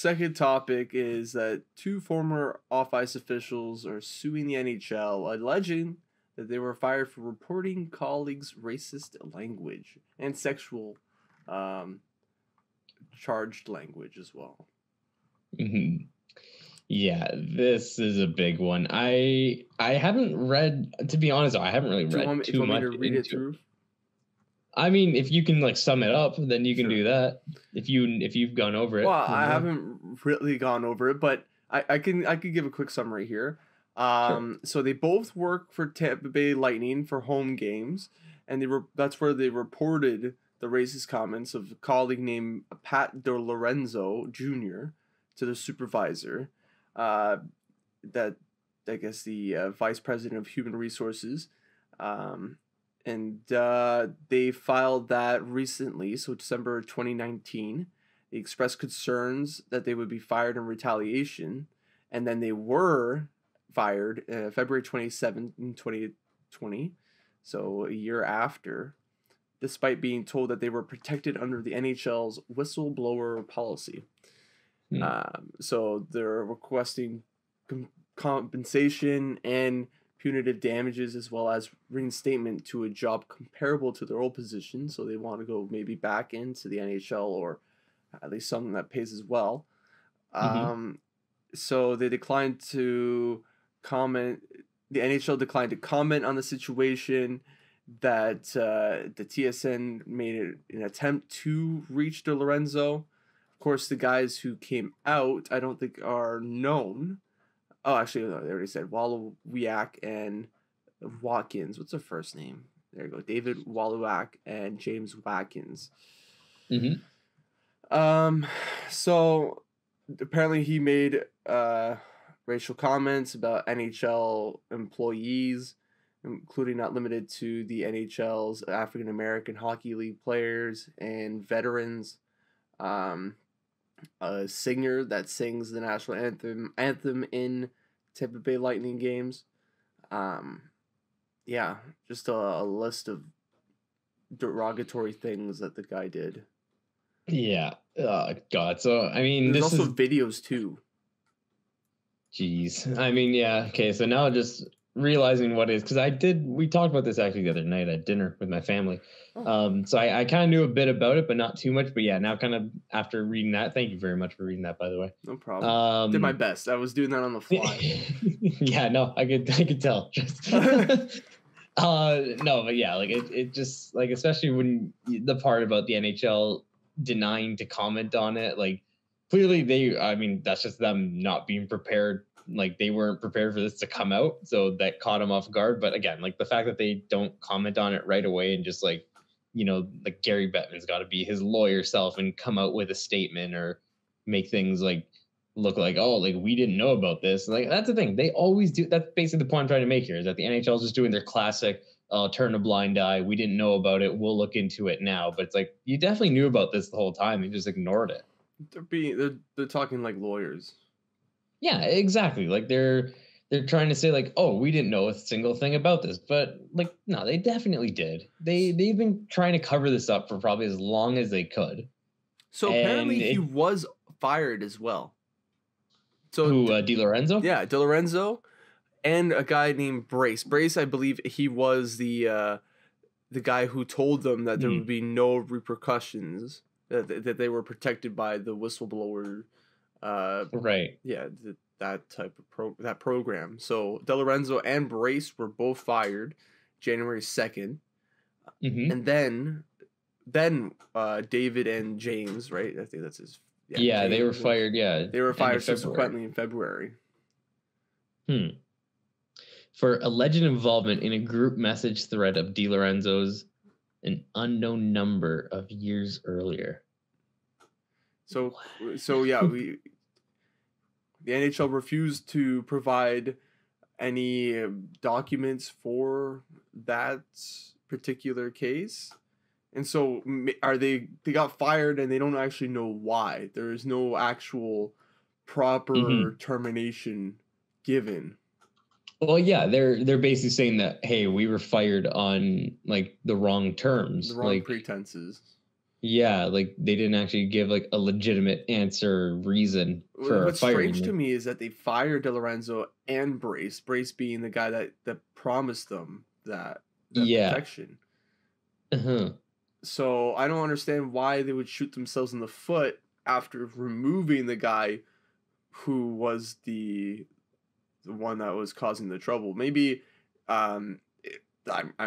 second topic is that two former off-ice officials are suing the NHL, alleging that they were fired for reporting colleagues' racist language and sexual charged language as well. Mm-hmm. Yeah, this is a big one. I haven't read, to be honest, I haven't really read too much. To read it through? I mean, if you can like sum it up, then you can do that. If you've gone over it. Well, I haven't really gone over it, but I could give a quick summary here. Sure. So they both work for Tampa Bay Lightning for home games, and that's where they reported the racist comments of a colleague named Pat DeLorenzo Jr. to the supervisor, that I guess the vice president of human resources, and they filed that recently, so December 2019. They expressed concerns that they would be fired in retaliation, and then they were fired February 27th in 2020, so a year after, despite being told that they were protected under the NHL's whistleblower policy. So they're requesting compensation and punitive damages, as well as reinstatement to a job comparable to their old position. So they want to go maybe back into the NHL, or at least something that pays as well. So they declined to comment. The NHL declined to comment on the situation. That the TSN made an attempt to reach DeLorenzo. Of course, the guys who came out, I don't think are known. Oh, actually, no, they already said Waluwiak and Watkins. What's their first name? There you go. David Waluwiak and James Watkins. So apparently he made racial comments about NHL employees, including not limited to the NHL's African American Hockey League players and veterans. A singer that sings the national anthem in Tampa Bay Lightning games. Yeah, just a list of derogatory things that the guy did. Yeah. Oh, God. So, I mean, there's also videos too. Jeez. I mean, yeah. Okay. So now just realizing what is, because we talked about this actually the other night at dinner with my family. So I kind of knew a bit about it, but not too much. But yeah, now kind of after reading that, thank you very much for reading that, by the way. No problem. Did my best. I was doing that on the fly. Yeah, no, I could tell. No, but yeah, like it just, like, especially when the part about the NHL denying to comment on it, like clearly that's just them not being prepared. Like they weren't prepared for this to come out, so that caught them off guard. But again, like the fact that they don't comment on it right away and just like, like Gary Bettman's got to be his lawyer self and come out with a statement or make things like look like, oh, like we didn't know about this. Like that's the thing, they always do. That's basically the point I'm trying to make here, is that the NHL is just doing their classic turn a blind eye. We didn't know about it, we'll look into it now. But it's like, you definitely knew about this the whole time and just ignored it. They're talking like lawyers. Yeah, exactly. Like they're trying to say like, oh, we didn't know a single thing about this, but like, no, they definitely did. They've been trying to cover this up for probably as long as they could. So apparently he was fired as well. So DeLorenzo? Yeah, DeLorenzo, and a guy named Brace. Brace, I believe he was the guy who told them that there would be no repercussions, that they were protected by the whistleblower. Right. Yeah, that type of that program. So DeLorenzo and Brace were both fired January 2nd. And then David and James, right? I think that's his. Yeah, they were fired. Yeah, they were fired subsequently in February. For alleged involvement in a group message thread of DeLorenzo's an unknown number of years earlier. So yeah, the NHL refused to provide any documents for that particular case. And so they got fired and they don't actually know why. There is no actual proper termination given. Well, yeah, they're basically saying that, hey, we were fired on like the wrong terms, the wrong pretenses. Yeah, like they didn't actually give like a legitimate answer reason for What's firing strange to him. me is that they fired DeLorenzo and Brace. Brace being the guy that promised them that Yeah. protection. Uh-huh. So I don't understand why they would shoot themselves in the foot after removing the guy who was the one that was causing the trouble. Maybe,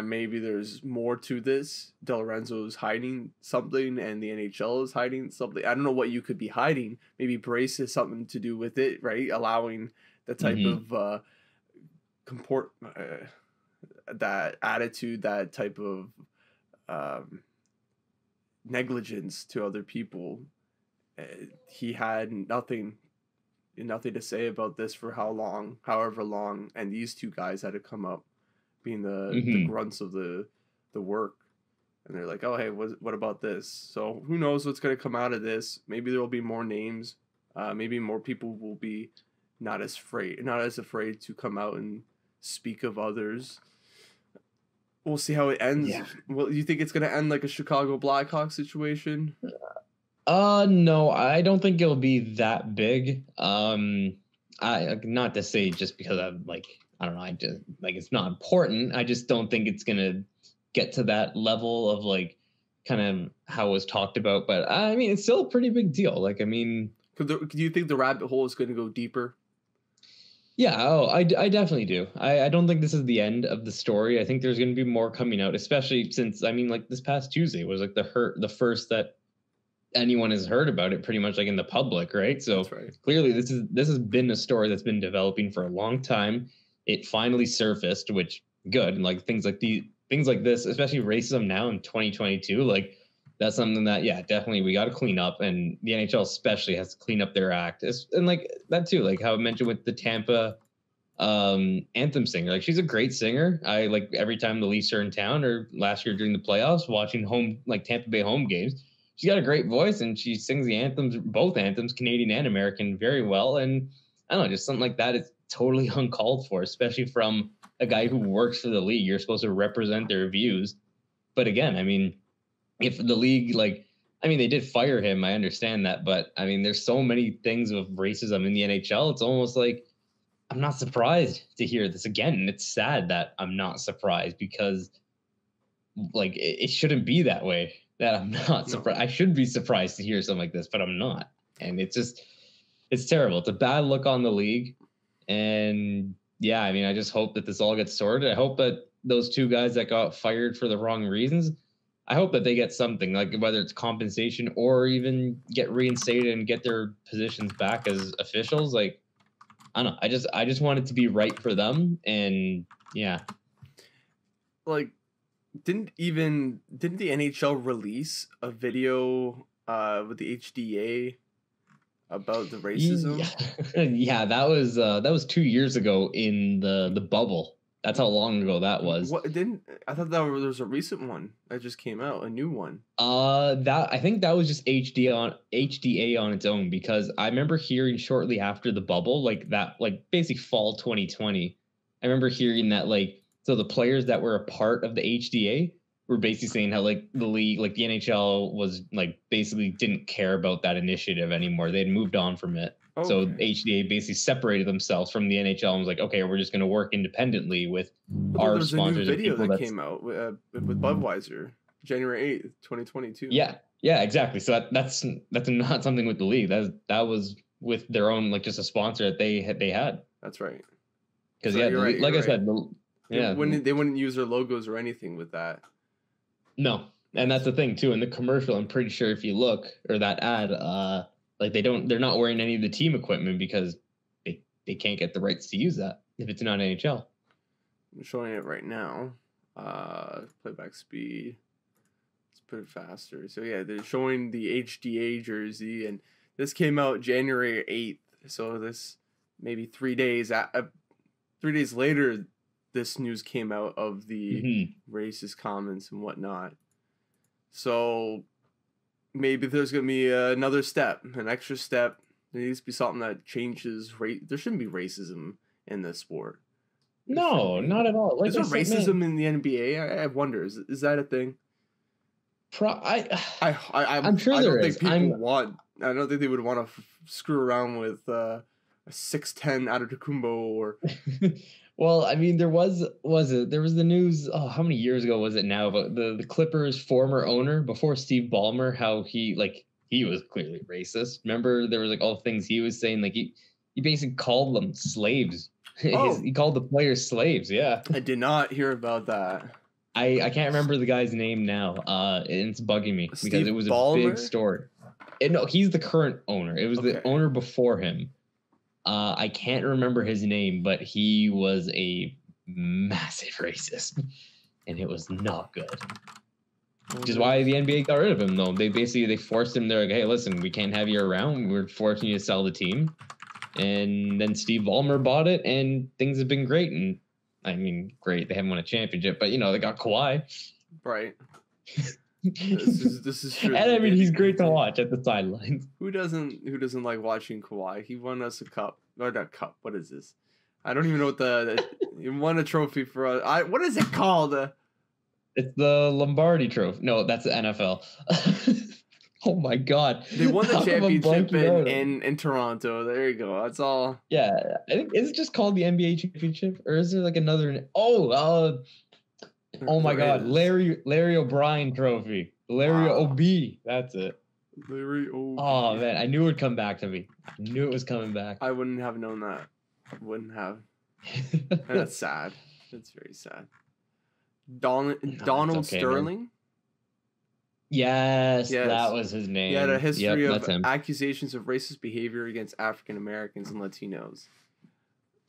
maybe there's more to this. Del Lorenzo is hiding something, and the NHL is hiding something. I don't know what you could be hiding. Maybe Brace has something to do with it, right? Allowing the type Mm-hmm. of comport that attitude, that type of um, negligence to other people. He had nothing to say about this for how long, however long, and these two guys had to come up, being the Mm-hmm. grunts of the work, and they're like, oh hey, what about this? So who knows what's gonna come out of this? Maybe there will be more names. Maybe more people will be not as afraid to come out and speak of others. We'll see how it ends. Yeah. Well, you think it's gonna end like a Chicago Blackhawks situation? No, I don't think it'll be that big. I not to say just because I'm like I don't know, I just like it's not important. I just don't think it's gonna get to that level of like kind of how it was talked about. But I mean, it's still a pretty big deal. Like, I mean, Do you think the rabbit hole is going to go deeper? yeah, I definitely do. I don't think this is the end of the story. I think there's going to be more coming out, especially since I mean, like this past Tuesday was like the first that anyone has heard about it pretty much like in the public, right? That's So right. clearly this has been a story that's been developing for a long time. It finally surfaced, which good. And like things like this, especially racism now in 2022, like that's something that yeah, definitely we got to clean up, and the NHL especially has to clean up their act. And like that too, like how I mentioned with the Tampa anthem singer, like she's a great singer. I like every time the Leafs are in town or last year during the playoffs watching home like Tampa Bay home games, she's got a great voice and she sings the anthems, both anthems, Canadian and American, very well. And I don't know, just something like that is totally uncalled for, especially from a guy who works for the league. You're supposed to represent their views. But again, I mean, if the league like I mean they did fire him, I understand that, but I mean there's so many things of racism in the NHL. It's almost like I'm not surprised to hear this again. And it's sad that I'm not surprised because like it shouldn't be that way. That I'm not No. surprised. I should be surprised to hear something like this, but I'm not. And it's terrible. It's a bad look on the league. And yeah, I mean, I just hope that this all gets sorted. I hope that those two guys that got fired for the wrong reasons, I hope that they get something, like whether it's compensation or even get reinstated and get their positions back as officials. Like, I don't know. I just want it to be right for them. And yeah. Like, didn't the NHL release a video with the HDA about the racism? Yeah, yeah, that was 2 years ago in the bubble. That's how long ago that was. What didn't I thought that there was a recent one that just came out, a new one. That I think that was just HDA on its own because I remember hearing shortly after the bubble, like that, like basically fall 2020. I remember hearing that like so the players that were a part of the HDA were basically saying how like the league, like the NHL was like basically didn't care about that initiative anymore. They'd moved on from it. So Okay. HDA basically separated themselves from the NHL and was like, okay, we're just going to work independently with Well, our there's a new sponsors and video people that that's came out with Budweiser, January 8th, 2022. yeah, yeah, exactly. So that's not something with the league. That was with their own like just a sponsor that they had. That's right. Because So yeah, you're right. like You're I right. said, yeah, They wouldn't use their logos or anything with that. no, and that's the thing too. In the commercial, I'm pretty sure if you look or that ad, like they're not wearing any of the team equipment because they can't get the rights to use that if it's not NHL. I'm showing it right now. Playback speed. Let's put it faster. So yeah, they're showing the HDA jersey, and this came out January 8th. So this maybe 3 days 3 days later, this news came out of the racist comments and whatnot. So maybe there's gonna be another step, an extra step. There needs to be something that changes race. There shouldn't be racism in this sport. No, not at all. Like Is there I said, racism man, in the NBA? I wonder. Is that a thing? I'm sure I there don't think is. people want. I don't think they would want to screw around with a 6'10" Antetokounmpo or. Well, I mean, there was the news. Oh, how many years ago was it now? About the Clippers' former owner before Steve Ballmer, how he was clearly racist. Remember, there was like all the things he was saying. Like he basically called them slaves. Oh. He called the players slaves. Yeah, I did not hear about that. I can't remember the guy's name now. And it's bugging me because Steve it was Ballmer? a big story. No, he's the current owner. It was the owner before him. I can't remember his name, but he was a massive racist, and it was not good. Which is why the NBA got rid of him, though. They forced him. They're like, hey, listen, we can't have you around. We're forcing you to sell the team. And then Steve Ballmer bought it, and things have been great. And I mean, great. They haven't won a championship, but they got Kawhi. Right. This is true. And I mean, he's great to watch at the sidelines. Who doesn't like watching Kawhi? He won us a cup. Or not cup. What is this? I don't even know what he won a trophy for us. What is it called? It's the Lombardi Trophy. No, that's the NFL. Oh my God! They won the championship in Toronto. There you go. That's all. Yeah, I think is it just called the NBA championship, or is there like another? Oh my God! Larry O'Brien Trophy. Larry OB. That's it. Larry OB. Oh man, I knew it would come back to me. I knew it was coming back. I wouldn't have known that. I wouldn't have. That's sad. That's very sad. Donald Sterling. Man. Yes, that was his name. He had a history of accusations of racist behavior against African Americans and Latinos.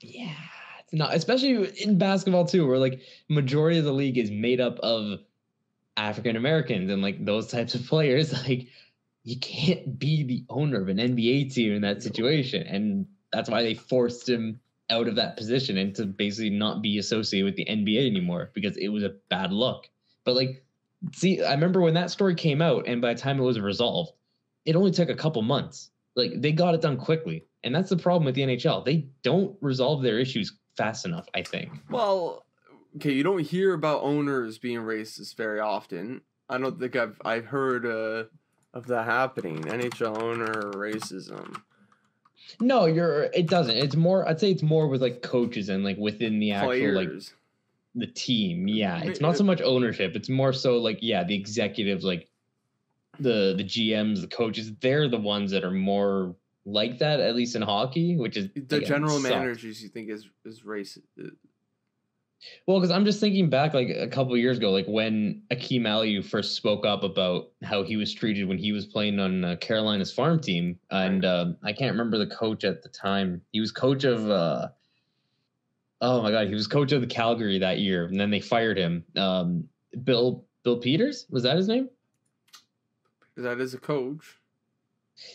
Yeah, it's not, especially in basketball too, where like majority of the league is made up of African Americans and like those types of players. Like, you can't be the owner of an NBA team in that situation, and that's why they forced him out of that position and to basically not be associated with the NBA anymore because it was a bad look. But like, see, I remember when that story came out, and by the time it was resolved, it only took a couple months. Like, they got it done quickly, and that's the problem with the NHL. They don't resolve their issues fast enough, I think. Well, okay, you don't hear about owners being racist very often. I don't think I've heard of that happening. NHL owner racism. No, it doesn't. It's more, I'd say it's more with like coaches and like within the actual players. Like the team. Yeah, it's not so much ownership. It's more so like, yeah, the executives, like the GMs, the coaches, they're the ones that are more like that, at least in hockey, which is the general managers you think is racist. Well, because I'm just thinking back like a couple of years ago, like when Akeem Aliu first spoke up about how he was treated when he was playing on Carolina's farm team. And I can't remember the coach at the time. He was coach of, oh my God, he was coach of the Calgary that year. And then they fired him. Bill Peters, was that his name? That is a coach.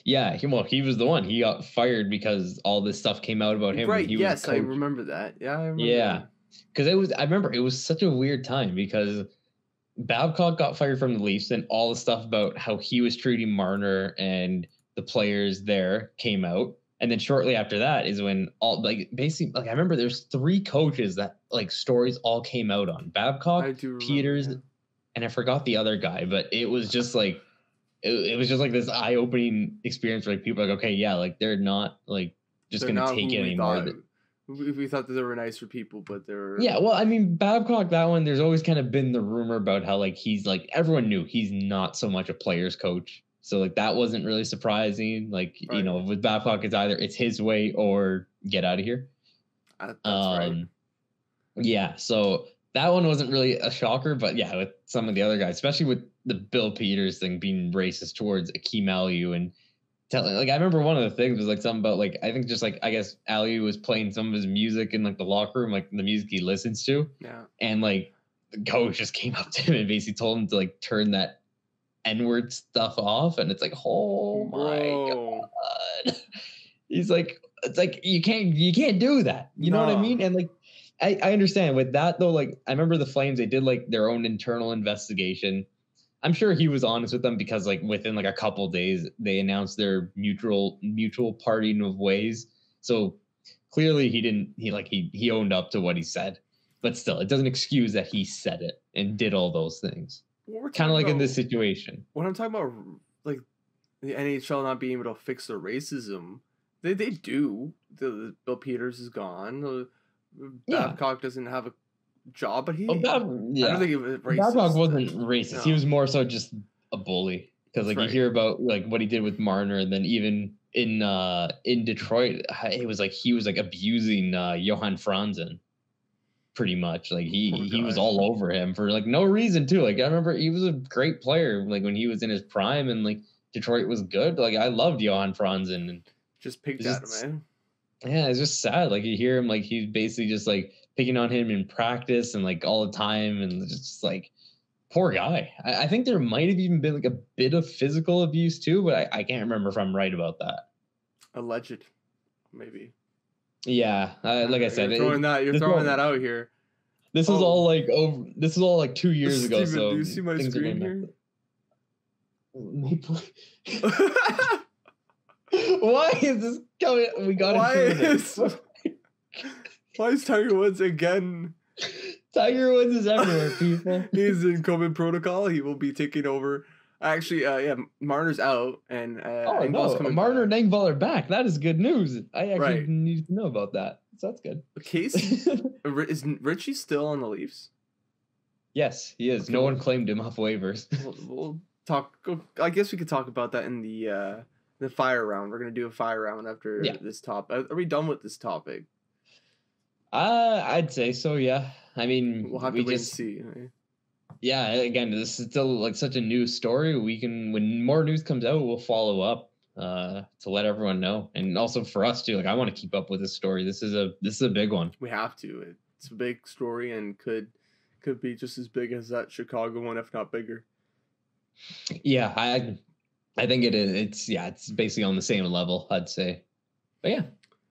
Yeah, he was the one. He got fired because all this stuff came out about him. Right, he yes, I remember that. Yeah, I remember that. Because I remember it was such a weird time because Babcock got fired from the Leafs and all the stuff about how he was treating Marner and the players there came out. And then shortly after that is when all basically I remember there's 3 coaches that like stories all came out on. Babcock, Peters, and I forgot the other guy, but it was just like it was just like this eye-opening experience for like people like, okay, yeah, like they're not like just gonna take it anymore. We thought that they were nicer people, but they're... Yeah, well, I mean, Babcock, that one, there's always kind of been the rumor about how, like, he's, like, everyone knew he's not so much a player's coach. So, like, that wasn't really surprising. Like, you know, with Babcock, it's his way or get out of here. That's right. Yeah, so that one wasn't really a shocker, but yeah, with some of the other guys, especially with the Bill Peters thing being racist towards Akeem Aliu and like, I remember one of the things was like something about like, I think just like, I guess Aliu was playing some of his music in like the locker room, like the music he listens to. Yeah. And like the coach just came up to him and basically told him to like turn that N-word stuff off. And it's like, oh my God. He's like, it's like, you can't do that. You know what I mean? And like, I understand with that though. Like, I remember the Flames, they did like their own internal investigation. I'm sure he was honest with them because like within like a couple of days they announced their mutual parting of ways. So clearly he owned up to what he said, but still it doesn't excuse that he said it and did all those things. what we're Kind of talking like in about, this situation. when I'm talking about like the NHL not being able to fix the racism, they do. The Bill Peters is gone. Yeah. Babcock doesn't have a job, but Oh, I don't think he was racist. Babcock wasn't racist. No. He was more so just a bully. Because like That's you right. hear about like what he did with Marner, and then even in Detroit, it was like he was like abusing Johan Franzen, pretty much. Like he was guy. all over him for like no reason too. Like I remember he was a great player like when he was in his prime, and like Detroit was good. Like I loved Johan Franzen, and Just picked it's at him, yeah, it's just sad. Like you hear him like he's basically just like picking on him in practice and like all the time, and just like poor guy. I think there might have even been like a bit of physical abuse too, but I can't remember if I'm right about that. Alleged, maybe. Yeah, like I said, you're throwing that out here. This is all like over. This is all like 2 years ago. Steven, So do you see my screen here? Why is this coming? We got Why is Tiger Woods again? Tiger Woods is everywhere, people. He's in COVID protocol. He will be taking over. Actually, Marner's out, and no, Marner and Engvall are back. That is good news. I actually need to know about that. So that's good. Casey, is Richie still on the Leafs? Yes, he is. Okay. No one claimed him off waivers. We'll talk. I guess we could talk about that in the fire round. We're gonna do a fire round after this topic. Are we done with this topic? I'd say so. Yeah. I mean, we'll have to wait and see. Right? Yeah. Again, this is still like such a new story. We can, when more news comes out, we'll follow up to let everyone know, and also for us too. Like, I want to keep up with this story. This is a big one. We have to. It's a big story and could be just as big as that Chicago one, if not bigger. Yeah, I think it is. It's basically on the same level, I'd say. But yeah,